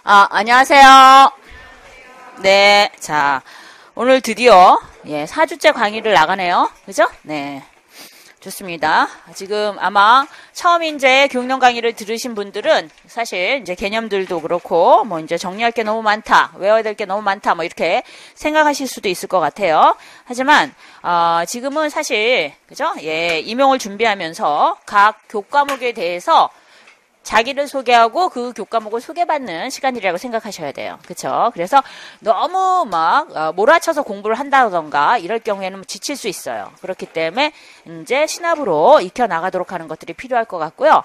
안녕하세요. 네, 자, 오늘 드디어 4주째 강의를 나가네요. 그죠? 네. 좋습니다. 지금 아마 처음 이제 교육론 강의를 들으신 분들은 사실 이제 개념들도 그렇고 뭐 이제 정리할 게 너무 많다, 외워야 될 게 너무 많다, 뭐 이렇게 생각하실 수도 있을 것 같아요. 하지만 지금은 사실 그죠? 임용을 준비하면서 각 교과목에 대해서 자기를 소개하고 그 교과목을 소개받는 시간이라고 생각하셔야 돼요. 그쵸? 그래서 너무 막 몰아쳐서 공부를 한다던가 이럴 경우에는 지칠 수 있어요. 그렇기 때문에 이제 시납으로 익혀나가도록 하는 것들이 필요할 것 같고요.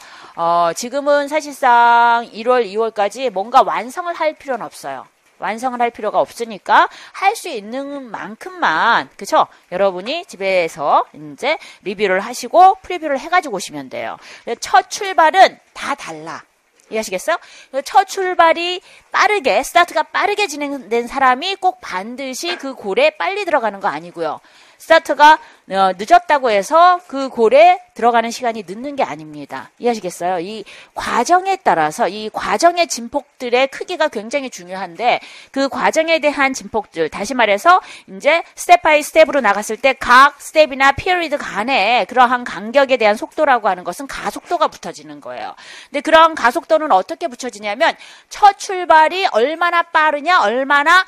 지금은 사실상 1월, 2월까지 뭔가 완성을 할 필요는 없어요. 완성을 할 필요가 없으니까 할 수 있는 만큼만, 그쵸? 여러분이 집에서 이제 리뷰를 하시고 프리뷰를 해가지고 오시면 돼요. 첫 출발은 다 달라. 이해하시겠어요? 첫 출발이 빠르게, 스타트가 빠르게 진행된 사람이 꼭 반드시 그 골에 빨리 들어가는 거 아니고요. 스타트가 늦었다고 해서 그 골에 들어가는 시간이 늦는 게 아닙니다. 이해하시겠어요? 이 과정에 따라서 이 과정의 진폭들의 크기가 굉장히 중요한데 그 과정에 대한 진폭들, 다시 말해서 이제 스텝 바이 스텝으로 나갔을 때 각 스텝이나 피어리드 간에 그러한 간격에 대한 속도라고 하는 것은 가속도가 붙어지는 거예요. 근데 그런 가속도는 어떻게 붙여지냐면 첫 출발이 얼마나 빠르냐, 얼마나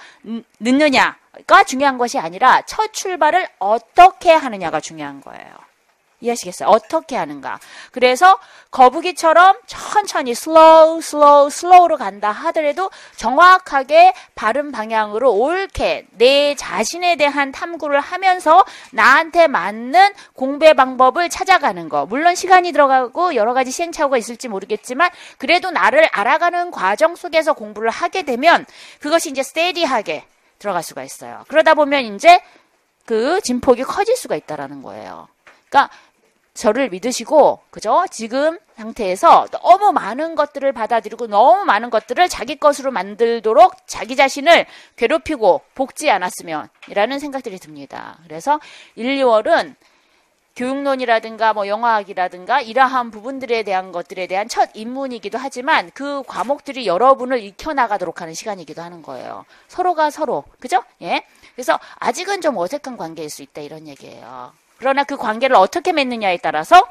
늦느냐가 중요한 것이 아니라 첫 출발을 어떻게 하느냐가 중요한 거예요. 이해하시겠어요? 어떻게 하는가. 그래서 거북이처럼 천천히 슬로우로 간다 하더라도 정확하게 바른 방향으로 옳게 내 자신에 대한 탐구를 하면서 나한테 맞는 공부의 방법을 찾아가는 거. 물론 시간이 들어가고 여러 가지 시행착오가 있을지 모르겠지만 그래도 나를 알아가는 과정 속에서 공부를 하게 되면 그것이 이제 스테디하게 들어갈 수가 있어요. 그러다 보면 이제 그 진폭이 커질 수가 있다라는 거예요. 그러니까 저를 믿으시고, 그죠? 지금 상태에서 너무 많은 것들을 받아들이고 너무 많은 것들을 자기 것으로 만들도록 자기 자신을 괴롭히고 볶지 않았으면 이라는 생각들이 듭니다. 그래서 1, 2월은 교육론이라든가 뭐 영어학이라든가 이러한 부분들에 대한 것들에 대한 첫 입문이기도 하지만 그 과목들이 여러분을 익혀나가도록 하는 시간이기도 하는 거예요. 서로가 서로, 그죠? 그래서 아직은 좀 어색한 관계일 수 있다 이런 얘기예요. 그러나 그 관계를 어떻게 맺느냐에 따라서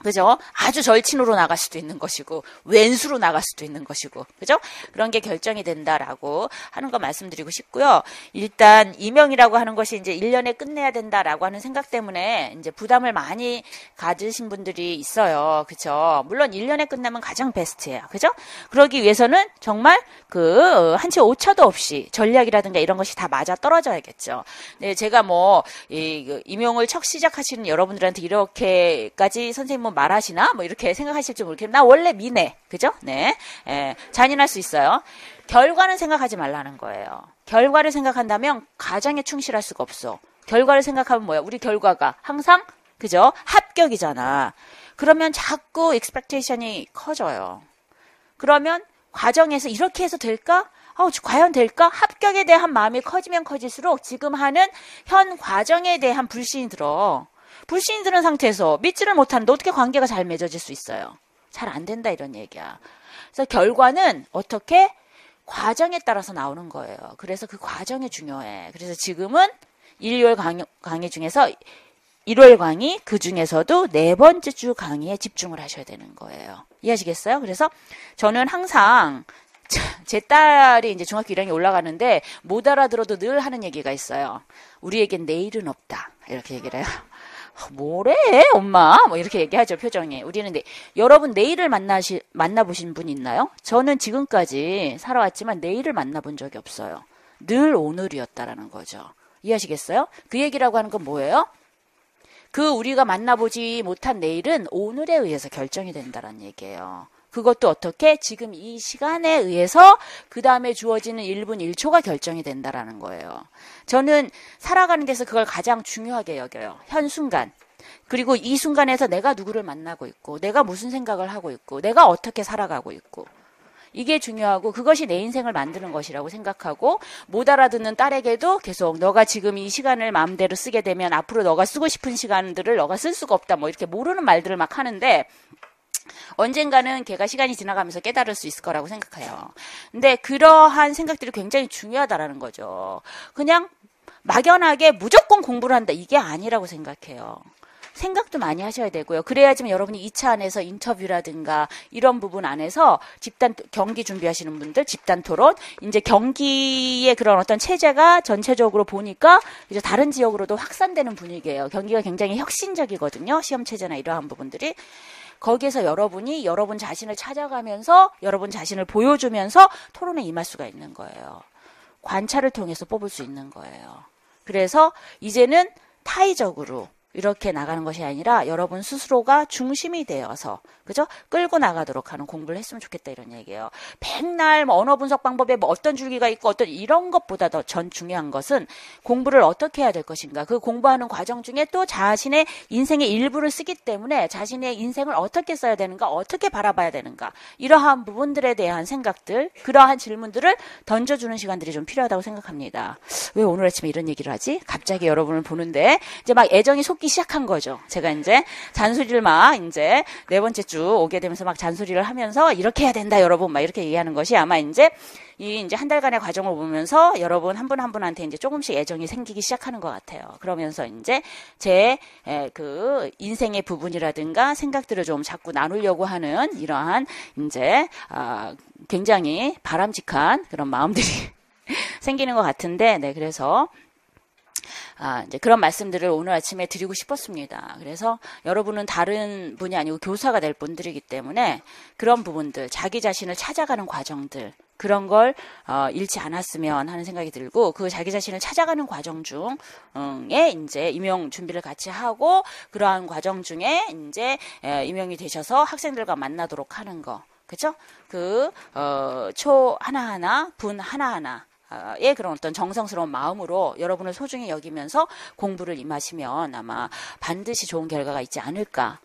그죠? 아주 절친으로 나갈 수도 있는 것이고 왼수로 나갈 수도 있는 것이고 그죠? 그런 게 결정이 된다라고 하는 거 말씀드리고 싶고요. 일단 임용이라고 하는 것이 이제 1년에 끝내야 된다라고 하는 생각 때문에 이제 부담을 많이 가지신 분들이 있어요. 그죠? 물론 1년에 끝나면 가장 베스트예요. 그죠? 그러기 위해서는 정말 그 한치 오차도 없이 전략이라든가 이런 것이 다 맞아 떨어져야겠죠. 네, 제가 뭐 임용을 첫 시작하시는 여러분들한테 이렇게까지 선생님은 말하시나? 뭐 이렇게 생각하실지 모르겠는데 나 원래 미네. 그죠? 네. 잔인할 수 있어요. 결과는 생각하지 말라는 거예요. 결과를 생각한다면 가장에 충실할 수가 없어. 결과를 생각하면 뭐야? 우리 결과가 항상 그죠? 합격이잖아. 그러면 자꾸 expectation이 커져요. 그러면 과정에서 이렇게 해서 될까? 과연 될까? 합격에 대한 마음이 커지면 커질수록 지금 하는 현 과정에 대한 불신이 들어. 불신이 드는 상태에서 믿지를 못하는데 어떻게 관계가 잘 맺어질 수 있어요? 잘 안 된다 이런 얘기야. 그래서 결과는 어떻게? 과정에 따라서 나오는 거예요. 그래서 그 과정이 중요해. 그래서 지금은 1, 2월 강의 중에서 1월 강의 그 중에서도 4번째 주 강의에 집중을 하셔야 되는 거예요. 이해하시겠어요? 그래서 저는 항상 제 딸이 이제 중학교 1학년에 올라가는데 못 알아들어도 늘 하는 얘기가 있어요. 우리에겐 내일은 없다. 이렇게 얘기를 해요. 뭐래 엄마 뭐 이렇게 얘기하죠. 표정이. 우리는 여러분 내일을 만나보신 분 있나요? 저는 지금까지 살아왔지만 내일을 만나본 적이 없어요. 늘 오늘이었다라는 거죠. 이해하시겠어요? 그 얘기라고 하는 건 뭐예요? 그 우리가 만나보지 못한 내일은 오늘에 의해서 결정이 된다는 얘기예요. 그것도 어떻게? 지금 이 시간에 의해서 그 다음에 주어지는 1분 1초가 결정이 된다라는 거예요. 저는 살아가는 데서 그걸 가장 중요하게 여겨요. 현 순간. 그리고 이 순간에서 내가 누구를 만나고 있고 내가 무슨 생각을 하고 있고 내가 어떻게 살아가고 있고 이게 중요하고 그것이 내 인생을 만드는 것이라고 생각하고 못 알아듣는 딸에게도 계속 너가 지금 이 시간을 마음대로 쓰게 되면 앞으로 너가 쓰고 싶은 시간들을 너가 쓸 수가 없다 뭐 이렇게 모르는 말들을 막 하는데 언젠가는 걔가 시간이 지나가면서 깨달을 수 있을 거라고 생각해요. 근데 그러한 생각들이 굉장히 중요하다라는 거죠. 그냥 막연하게 무조건 공부를 한다 이게 아니라고 생각해요. 생각도 많이 하셔야 되고요. 그래야지만 여러분이 2차 안에서 인터뷰라든가 이런 부분 안에서 집단 경기 준비하시는 분들 집단 토론 이제 경기의 그런 어떤 체제가 전체적으로 보니까 이제 다른 지역으로도 확산되는 분위기예요. 경기가 굉장히 혁신적이거든요. 시험 체제나 이러한 부분들이. 거기에서 여러분이 여러분 자신을 찾아가면서 여러분 자신을 보여주면서 토론에 임할 수가 있는 거예요. 관찰을 통해서 뽑을 수 있는 거예요. 그래서 이제는 타의적으로 이렇게 나가는 것이 아니라 여러분 스스로가 중심이 되어서 그죠? 끌고 나가도록 하는 공부를 했으면 좋겠다 이런 얘기예요. 백날 뭐 언어 분석 방법에 뭐 어떤 줄기가 있고 어떤 이런 것보다 더 전 중요한 것은 공부를 어떻게 해야 될 것인가. 그 공부하는 과정 중에 또 자신의 인생의 일부를 쓰기 때문에 자신의 인생을 어떻게 써야 되는가, 어떻게 바라봐야 되는가 이러한 부분들에 대한 생각들, 그러한 질문들을 던져주는 시간들이 좀 필요하다고 생각합니다. 왜 오늘 아침에 이런 얘기를 하지? 갑자기 여러분을 보는데 이제 막 애정이 솟기 시작한 거죠. 제가 이제 잔소리를 막 이제 네 번째 주 오게 되면서 막 잔소리를 하면서 이렇게 해야 된다 여러분 막 이렇게 얘기하는 것이 아마 이제 이제 한 달간의 과정을 보면서 여러분 한 분 한 분한테 이제 조금씩 애정이 생기기 시작하는 것 같아요. 그러면서 이제 제 그 인생의 부분이라든가 생각들을 좀 자꾸 나누려고 하는 이러한 이제 굉장히 바람직한 그런 마음들이 생기는 것 같은데, 네, 그래서 이제 그런 말씀들을 오늘 아침에 드리고 싶었습니다. 그래서 여러분은 다른 분이 아니고 교사가 될 분들이기 때문에 그런 부분들, 자기 자신을 찾아가는 과정들, 그런 걸 잃지 않았으면 하는 생각이 들고, 그 자기 자신을 찾아가는 과정 중에 이제 임용 준비를 같이 하고, 그러한 과정 중에 이제 임용이 되셔서 학생들과 만나도록 하는 거, 그렇죠? 초 하나하나, 분 하나하나. 의 그런 어떤 정성스러운 마음으로 여러분을 소중히 여기면서 공부를 임하시면 아마 반드시 좋은 결과가 있지 않을까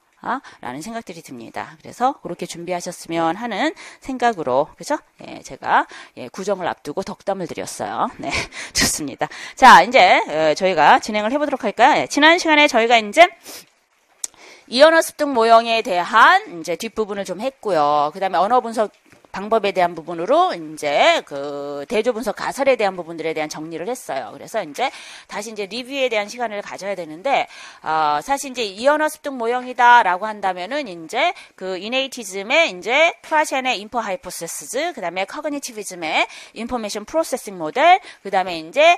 라는 생각들이 듭니다. 그래서 그렇게 준비하셨으면 하는 생각으로, 그죠? 예, 제가 구정을 앞두고 덕담을 드렸어요. 네, 좋습니다. 자, 이제 저희가 진행을 해보도록 할까요? 지난 시간에 저희가 이제 이언어 습득 모형에 대한 이제 뒷부분을 좀 했고요. 그 다음에 언어 분석 방법에 대한 부분으로 이제 그 대조 분석 가설에 대한 부분들에 대한 정리를 했어요. 그래서 이제 다시 이제 리뷰에 대한 시간을 가져야 되는데, 사실 이제 이언어 습득 모형이다라고 한다면은 이제 그 이네이티즘의 이제 프라시안의 인포 하이포세시스, 그다음에 커그니티비즘의 인포메이션 프로세싱 모델, 그다음에 이제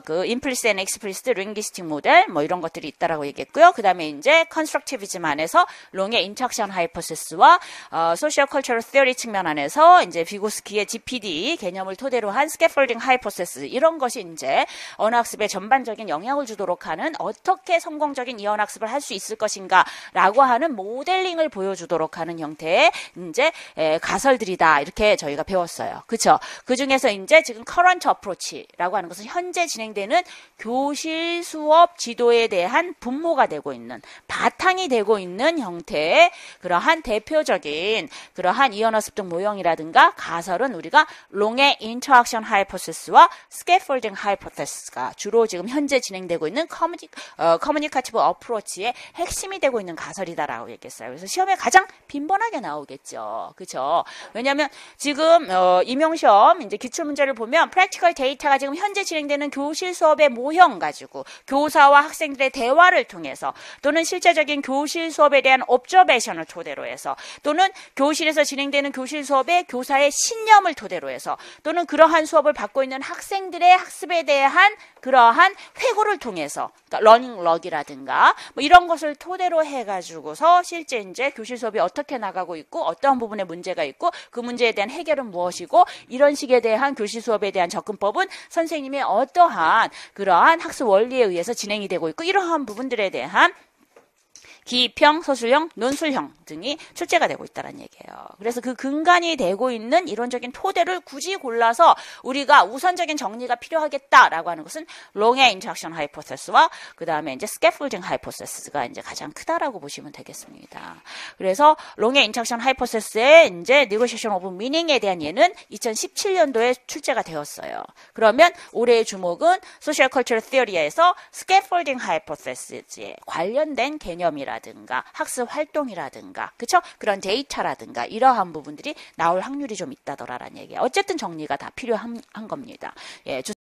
그 임플리시트 앤 익스플리시트 링귀스틱 모델 뭐 이런 것들이 있다라고 얘기했고요. 그다음에 이제 컨스트럭티비즘 안에서 롱의 인터랙션 하이포세시스와 소셜 컬처럴 시어리 측면 안에서 이제 비고스키의 GPD 개념을 토대로 한 스캐폴딩 하이포세시스, 이런 것이 이제 언어학습에 전반적인 영향을 주도록 하는 어떻게 성공적인 이언학습을 할 수 있을 것인가라고 하는 모델링을 보여주도록 하는 형태의 이제 가설들이다, 이렇게 저희가 배웠어요. 그렇죠? 그 중에서 이제 지금 커런트 어프로치라고 하는 것은 현재 진행되는 교실 수업 지도에 대한 분모가 되고 있는, 바탕이 되고 있는 형태의 그러한 대표적인 그러한 이언어 습득 모형이라든가 가설은 우리가 롱의 인터랙션 하이포세시스와 스캐폴딩 하이포테시스가 주로 지금 현재 진행되고 있는 커뮤니케이티브 어프로치의 핵심이 되고 있는 가설이다라고 얘기했어요. 그래서 시험에 가장 빈번하게 나오겠죠. 그렇죠? 왜냐하면 지금 임용시험 이제 기출문제를 보면 프랙티컬 데이터가 지금 현재 진행되는 교실 수업의 모형 가지고 교사와 학생들의 대화를 통해서, 또는 실제적인 교실 수업에 대한 옵저베이션을 토대로 해서, 또는 교실에서 진행되는 교실 수업의 교사의 신념을 토대로 해서, 또는 그러한 수업을 받고 있는 학생들의 학습에 대한 그러한 회고를 통해서, 그러니까 러닝 럭이라든가 뭐 이런 것을 토대로 해가지고서 실제 이제 교실 수업이 어떻게 나가고 있고 어떠한 부분에 문제가 있고 그 문제에 대한 해결은 무엇이고, 이런 식에 대한 교실 수업에 대한 접근법은 선생님의 어떠한 그러한 학습 원리에 의해서 진행이 되고 있고, 이러한 부분들에 대한 기입형, 서술형, 논술형 등이 출제가 되고 있다는 얘기예요. 그래서 그 근간이 되고 있는 이론적인 토대를 굳이 골라서 우리가 우선적인 정리가 필요하겠다라고 하는 것은 롱의 인터랙션 하이포테시스와 그 다음에 이제 스캐폴딩 하이포테시스가 이제 가장 크다라고 보시면 되겠습니다. 그래서 롱의 인터랙션 하이포테시스의 이제 네고시에이션 오브 미닝에 대한 예는 2017년도에 출제가 되었어요. 그러면 올해의 주목은 소셜 컬처럴 시어리에서 스캐폴딩 하이포테시스에 관련된 개념이라 내용이라든가 학습 활동이라든가 그쵸? 그런 데이터라든가 이러한 부분들이 나올 확률이 좀 있다더라라는 얘기예요. 어쨌든 정리가 다 필요한 겁니다. 예,